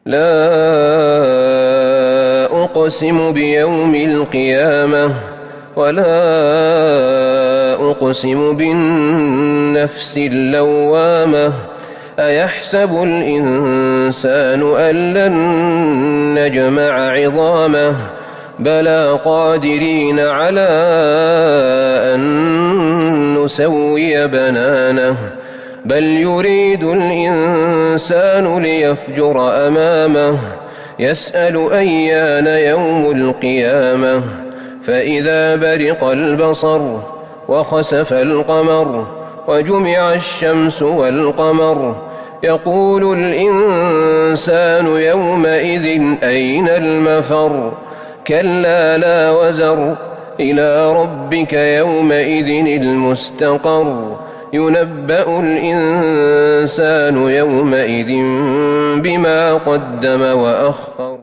لا أقسم بيوم القيامة ولا أقسم بالنفس اللوامة أيحسب الإنسان أن لن نجمع عظامه بلى قادرين على أن نسوي بنانه بل يريد الإنسان ليفجر أمامه يسأل أيان يوم القيامة فإذا برق البصر وخسف القمر وجمع الشمس والقمر يقول الإنسان يومئذ أين المفر كلا لا وزر إلى ربك يومئذ المستقر ينبأ الإنسان يومئذ بما قدم وأخر